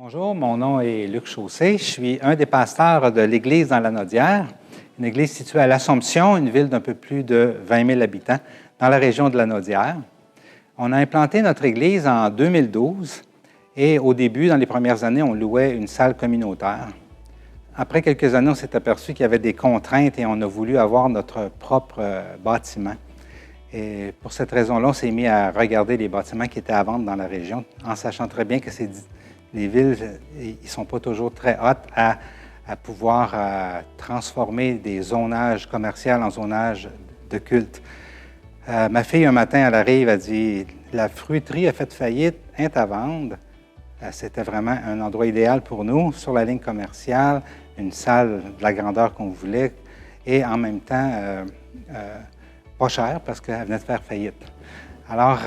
Bonjour, mon nom est Luc Chaussé. Je suis un des pasteurs de l'Église dans la Lanaudière, une église située à l'Assomption, une ville d'un peu plus de 20 000 habitants, dans la région de la Lanaudière. On a implanté notre église en 2012 et au début, dans les premières années, on louait une salle communautaire. Après quelques années, on s'est aperçu qu'il y avait des contraintes et on a voulu avoir notre propre bâtiment. Et pour cette raison-là, on s'est mis à regarder les bâtiments qui étaient à vendre dans la région, en sachant très bien que les villes, ils ne sont pas toujours très hautes à pouvoir transformer des zonages commerciaux en zonages de culte. Ma fille, un matin, elle arrive, elle dit « La fruiterie a fait faillite, est à vendre. » C'était vraiment un endroit idéal pour nous, sur la ligne commerciale, une salle de la grandeur qu'on voulait et en même temps pas cher parce qu'elle venait de faire faillite. Alors,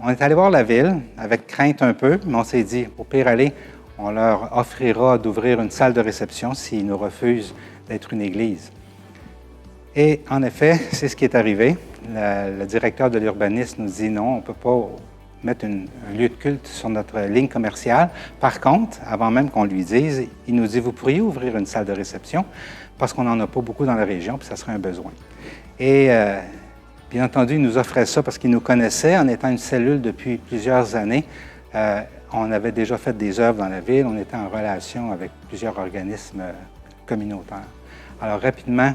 on est allé voir la ville avec crainte un peu, mais on s'est dit, au pire aller, on leur offrira d'ouvrir une salle de réception s'ils nous refusent d'être une église. Et en effet, c'est ce qui est arrivé. Le directeur de l'urbanisme nous dit non, on ne peut pas mettre un lieu de culte sur notre ligne commerciale. Par contre, avant même qu'on lui dise, il nous dit, vous pourriez ouvrir une salle de réception parce qu'on n'en a pas beaucoup dans la région, puis ça serait un besoin. Et bien entendu, il nous offrait ça parce qu'il nous connaissait en étant une cellule depuis plusieurs années. On avait déjà fait des œuvres dans la ville, on était en relation avec plusieurs organismes communautaires. Alors rapidement,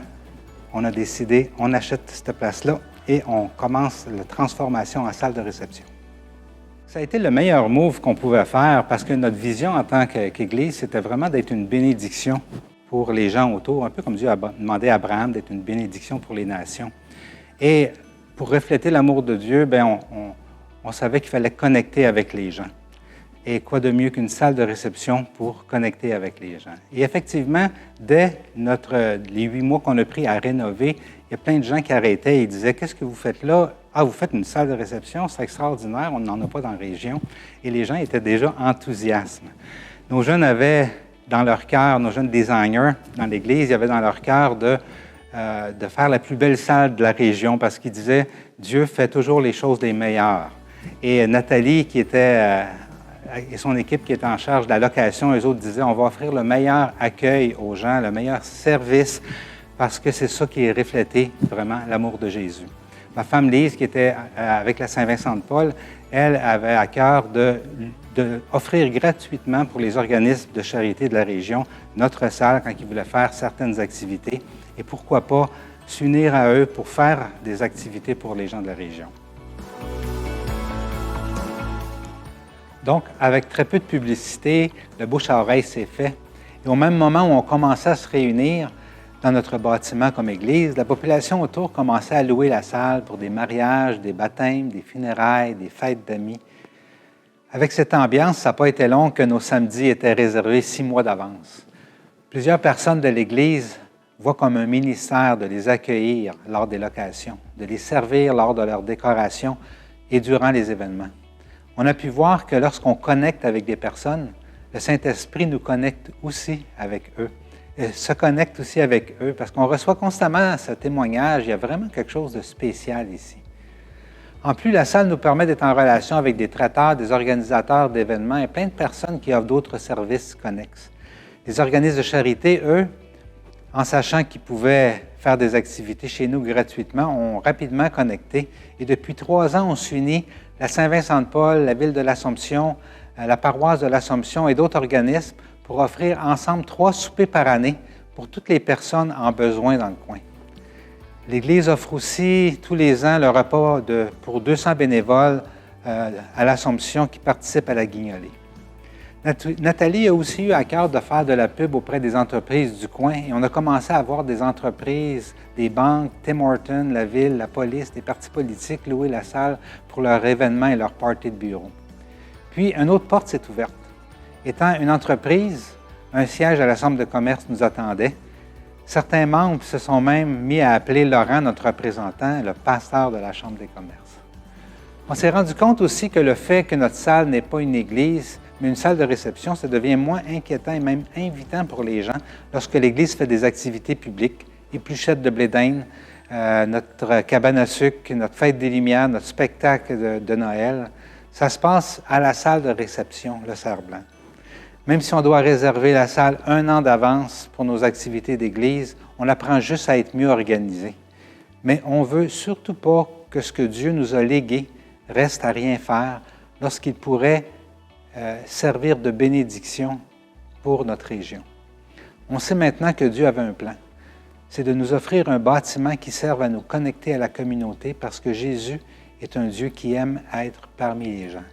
on a décidé, on achète cette place-là et on commence la transformation en salle de réception. Ça a été le meilleur move qu'on pouvait faire parce que notre vision en tant qu'Église, c'était vraiment d'être une bénédiction pour les gens autour, un peu comme Dieu a demandé à Abraham d'être une bénédiction pour les nations. Et pour refléter l'amour de Dieu, on savait qu'il fallait connecter avec les gens. Et quoi de mieux qu'une salle de réception pour connecter avec les gens? Et effectivement, dès les 8 mois qu'on a pris à rénover, il y a plein de gens qui arrêtaient et disaient « Qu'est-ce que vous faites là? Ah, vous faites une salle de réception? C'est extraordinaire, on n'en a pas dans la région. » Et les gens étaient déjà enthousiastes. Nos jeunes avaient dans leur cœur, nos jeunes designers dans l'Église, ils avaient dans leur cœur de faire la plus belle salle de la région parce qu'ils disaient « Dieu fait toujours les choses les meilleures. » Et Nathalie, qui était... et son équipe qui était en charge de la location, eux autres disaient, on va offrir le meilleur accueil aux gens, le meilleur service, parce que c'est ça qui est reflété vraiment l'amour de Jésus. Ma femme Lise, qui était avec la Saint-Vincent-de-Paul, elle avait à cœur d'offrir gratuitement pour les organismes de charité de la région notre salle quand ils voulaient faire certaines activités. Et pourquoi pas s'unir à eux pour faire des activités pour les gens de la région. Donc, avec très peu de publicité, le bouche à oreille s'est fait. Et au même moment où on commençait à se réunir dans notre bâtiment comme Église, la population autour commençait à louer la salle pour des mariages, des baptêmes, des funérailles, des fêtes d'amis. Avec cette ambiance, ça n'a pas été long que nos samedis étaient réservés 6 mois d'avance. Plusieurs personnes de l'Église voient comme un ministère de les accueillir lors des locations, de les servir lors de leur décoration et durant les événements. On a pu voir que lorsqu'on connecte avec des personnes, le Saint-Esprit nous connecte aussi avec eux, se connecte aussi avec eux, parce qu'on reçoit constamment ce témoignage, il y a vraiment quelque chose de spécial ici. En plus, la salle nous permet d'être en relation avec des traiteurs, des organisateurs d'événements et plein de personnes qui offrent d'autres services connexes. Les organismes de charité, eux, en sachant qu'ils pouvaient faire des activités chez nous gratuitement, ont rapidement connecté. Et depuis 3 ans, on s'unit la Saint-Vincent-de-Paul, la ville de l'Assomption, la paroisse de l'Assomption et d'autres organismes pour offrir ensemble 3 soupers par année pour toutes les personnes en besoin dans le coin. L'Église offre aussi tous les ans le repas pour 200 bénévoles à l'Assomption qui participent à la guignolée. Nathalie a aussi eu à cœur de faire de la pub auprès des entreprises du coin et on a commencé à avoir des entreprises, des banques, Tim Hortons, la ville, la police, des partis politiques louer la salle pour leurs événements et leurs parties de bureau. Puis, une autre porte s'est ouverte. Étant une entreprise, un siège à la Chambre de commerce nous attendait. Certains membres se sont même mis à appeler Laurent, notre représentant, le pasteur de la Chambre des commerces. On s'est rendu compte aussi que le fait que notre salle n'est pas une église, mais une salle de réception, ça devient moins inquiétant et même invitant pour les gens lorsque l'Église fait des activités publiques, épluchettes de blé d'Inde, notre cabane à sucre, notre fête des Lumières, notre spectacle de Noël. Ça se passe à la salle de réception, le Cerf-Blanc. Même si on doit réserver la salle 1 an d'avance pour nos activités d'église, on apprend juste à être mieux organisé. Mais on ne veut surtout pas que ce que Dieu nous a légué reste à rien faire lorsqu'il pourrait servir de bénédiction pour notre région. On sait maintenant que Dieu avait un plan. C'est de nous offrir un bâtiment qui serve à nous connecter à la communauté parce que Jésus est un Dieu qui aime être parmi les gens.